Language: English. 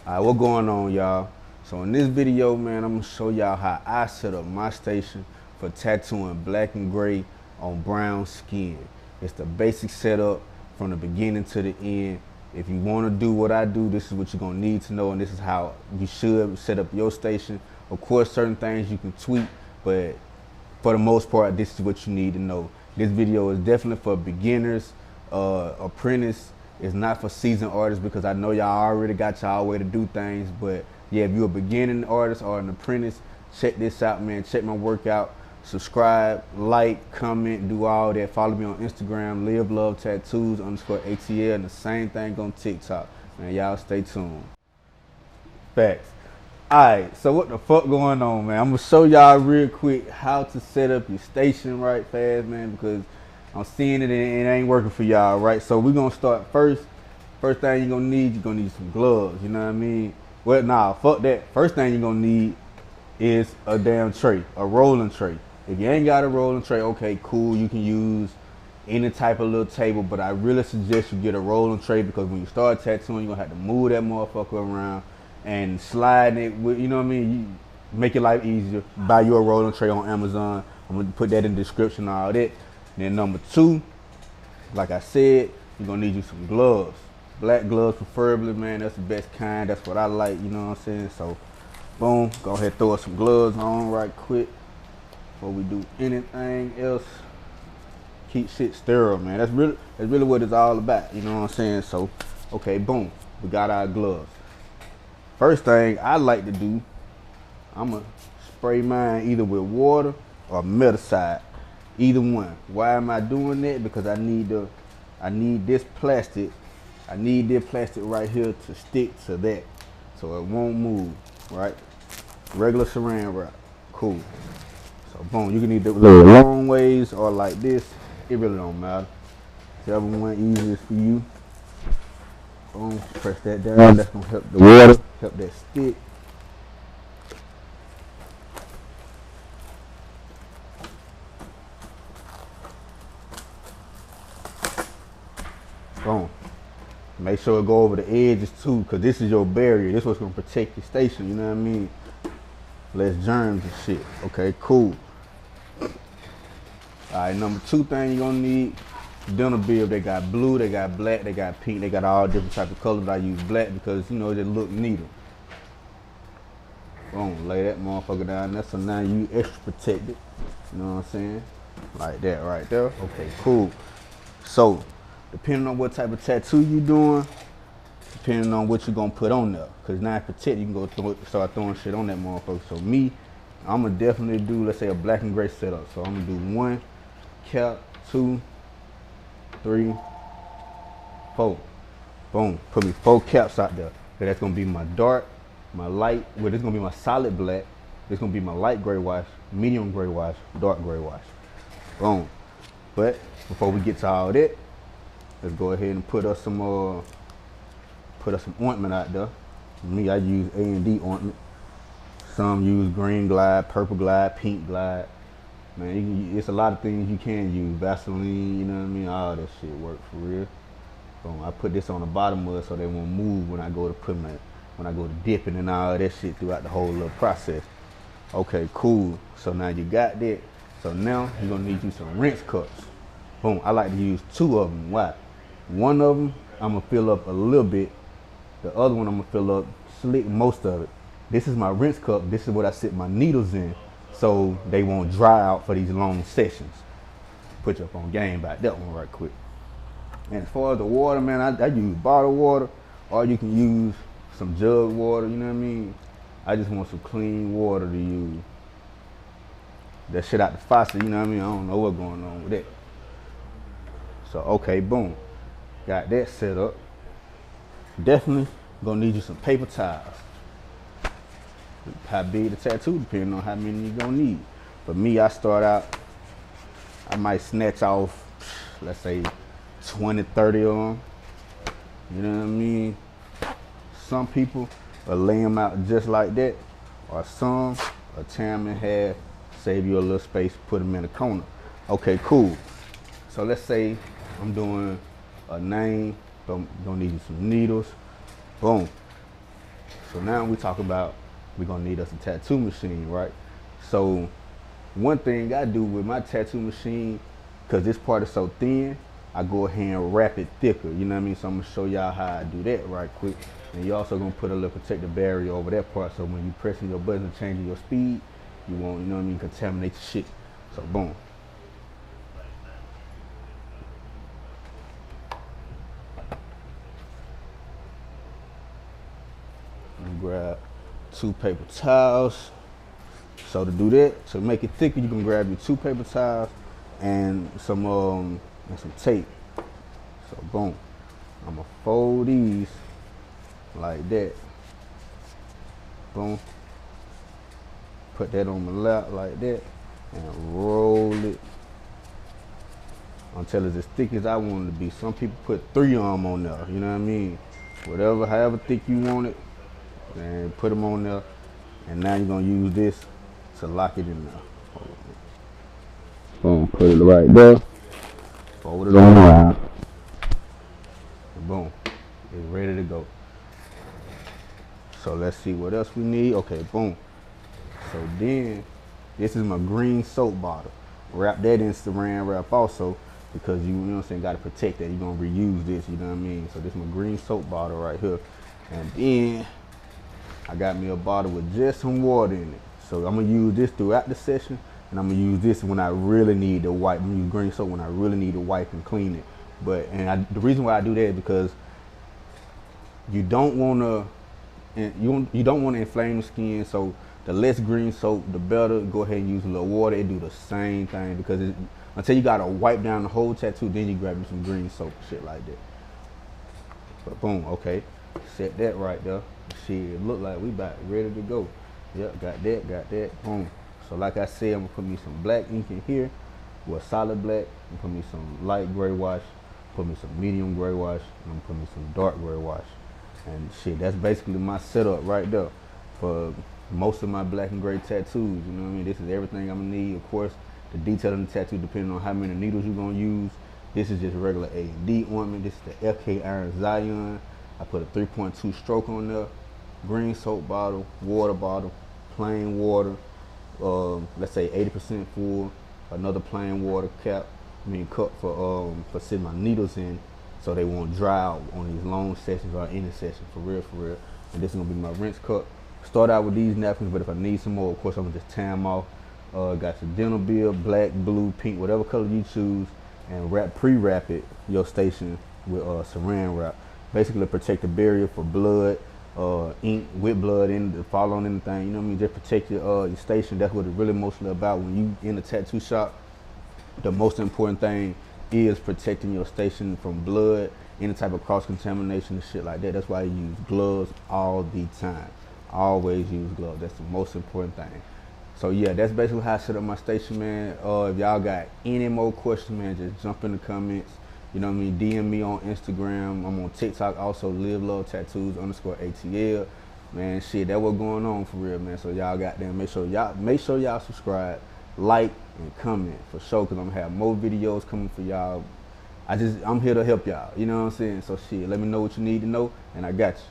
Alright, what going on, y'all? So in this video, man, I'm gonna show y'all how I set up my station for tattooing black and gray on brown skin. It's the basic setup from the beginning to the end. If you wanna do what I do, this is what you're gonna need to know, and this is how you should set up your station. Of course, certain things you can tweak, but for the most part, this is what you need to know. This video is definitely for beginners, apprentice. It's not for seasoned artists because I know y'all already got y'all way to do things. But yeah, if you're a beginning artist or an apprentice, check this out, man. Check my work out. Subscribe, like, comment, do all that. Follow me on Instagram, Live Love Tattoos _ATL, and the same thing on TikTok. Man, y'all stay tuned. Facts. Alright, so what the fuck going on, man? I'm gonna show y'all real quick how to set up your station right fast, man, because I'm seeing it and it ain't working for y'all, right? So we're gonna start first. First thing you're gonna need some gloves, you know what I mean? Well, nah, fuck that. First thing you're gonna need is a damn tray, a rolling tray. If you ain't got a rolling tray, okay, cool, you can use any type of little table, but I really suggest you get a rolling tray because when you start tattooing, you're gonna have to move that motherfucker around and slide it with, you know what I mean? You make your life easier. Buy you a rolling tray on Amazon. I'm gonna put that in the description, all that. Then number two, like I said, you're gonna need you some gloves. Black gloves preferably, man. That's the best kind. That's what I like, you know what I'm saying? So boom, go ahead, throw us some gloves on right quick before we do anything else. Keep shit sterile, man. That's really what it's all about, you know what I'm saying? So okay, boom, we got our gloves. First thing I like to do, I'ma spray mine either with water or meticide, either one. Why am I doing that? Because I need this plastic. I need this plastic right here to stick to that, so it won't move. Right? Regular saran wrap, cool. So boom, you can either do it long ways or like this. It really don't matter. Whichever one easiest for you. Boom, press that down. That's gonna help the water, help that stick. Boom. Make sure it go over the edges too, because this is your barrier. This is what's gonna protect your station, you know what I mean? Less germs and shit. Okay, cool. Alright, number two thing you're gonna need, dinner bib. They got blue, they got black, they got pink, they got all different types of colors, but I use black because you know it just look neater. Boom, lay that motherfucker down there, so now you extra protected. You know what I'm saying? Like that right there. Okay, cool. So depending on what type of tattoo you doing, depending on what you're gonna put on there. Cause now it's protected, you can go start throwing shit on that motherfucker. So me, I'm gonna definitely do, let's say, a black and gray setup. So I'm gonna do 1 cap, 2, 3, 4. Boom, put me 4 caps out there. So that's gonna be my dark, my light, well, this is gonna be my solid black. This is gonna be my light gray wash, medium gray wash, dark gray wash. Boom. But before we get to all that, let's go ahead and put us some ointment out there. Me, I use A&D ointment. Some use green glide, purple glide, pink glide. Man, it's a lot of things you can use. Vaseline, you know what I mean? All that shit work for real. Boom, I put this on the bottom of it so they won't move when I go to when I go to dipping and all that shit throughout the whole little process. Okay, cool. So now you got that. So now you're gonna need you some rinse cups. Boom, I like to use 2 of them. Why? One of them, I'm gonna fill up a little bit. The other one, I'm gonna fill up slick most of it. This is my rinse cup. This is what I sit my needles in so they won't dry out for these long sessions. Put you up on game about that one right quick. And as far as the water, man, I use bottled water, or you can use some jug water, you know what I mean? I just want some clean water to use. That shit out the faucet, you know what I mean? I don't know what's going on with that. So, okay, boom. Got that set up. Definitely gonna need you some paper towels. How big the tattoo, depending on how many you're gonna need. For me, I start out, I might snatch off, let's say 20, 30 of them. You know what I mean? Some people will lay them out just like that, or some will tear them in half, save you a little space, put them in a corner. Okay, cool. So let's say I'm doing a name, gonna need you some needles. Boom. So now we talk about we're gonna need us a tattoo machine, right? So one thing I do with my tattoo machine, cause this part is so thin, I go ahead and wrap it thicker. You know what I mean? So I'm gonna show y'all how I do that right quick. And you also gonna put a little protective barrier over that part, so when you pressing your button and changing your speed, you won't, you know what I mean, contaminate the shit. So boom. Grab 2 paper towels. So to do that, to make it thicker, you can grab your 2 paper towels and some tape. So boom, I'm gonna fold these like that. Boom. Put that on my lap like that and roll it until it's as thick as I want it to be. Some people put 3 of them on there, you know what I mean? Whatever, however thick you want it, and put them on there. And now you're gonna use this to lock it in there. Boom, put it right there. Fold it on around. And boom, it's ready to go. So let's see what else we need. Okay, boom. So then, this is my green soap bottle. Wrap that in saran wrap also, because you know what I'm saying, gotta protect that. You're gonna reuse this, you know what I mean? So this is my green soap bottle right here. And then, I got me a bottle with just some water in it. So I'm gonna use this throughout the session, and I'm gonna use this when I really need to wipe. I'm gonna use green soap when I really need to wipe and clean it. But the reason why I do that is because you don't wanna inflame the skin. So the less green soap, the better. Go ahead and use a little water. It do the same thing, because until you gotta wipe down the whole tattoo, then you grab you some green soap, shit like that. But boom, okay, set that right there. Shit, look like we about ready to go. Yep, got that, boom. So like I said, I'm gonna put me some black ink in here, with solid black, and put me some light gray wash, put me some medium gray wash, and I'm gonna put me some dark gray wash. And shit, that's basically my setup right there for most of my black and gray tattoos. You know what I mean? This is everything I'm gonna need. Of course, the detail in the tattoo depending on how many needles you're gonna use. This is just regular A&D ointment. This is the FK Iron Zion. I put a 3.2 stroke on there. Green soap bottle, water bottle, plain water, let's say 80% full, another plain water cap, cup for sitting my needles in, so they won't dry out on these long sessions or any session, for real. And this is gonna be my rinse cup. Start out with these napkins, but if I need some more, of course I'm gonna just tie them off. Got your dental bill, black, blue, pink, whatever color you choose, and pre-wrap it your station with saran wrap. Basically protect the barrier for blood, ink with blood in to fall on anything, you know what I mean? Just protect your station. That's what it's really mostly about. When you in a tattoo shop, the most important thing is protecting your station from blood, any type of cross contamination and shit like that. That's why you use gloves all the time. Always use gloves. That's the most important thing. So yeah, that's basically how I set up my station, man. If y'all got any more questions, man, just jump in the comments. You know what I mean? DM me on Instagram. I'm on TikTok also, Live Love Tattoos _ATL. Man, shit, that what going on for real, man. So y'all goddamn make sure y'all subscribe, like, and comment for sure, cause I'm gonna have more videos coming for y'all. I'm here to help y'all. You know what I'm saying? So shit, let me know what you need to know, and I got you.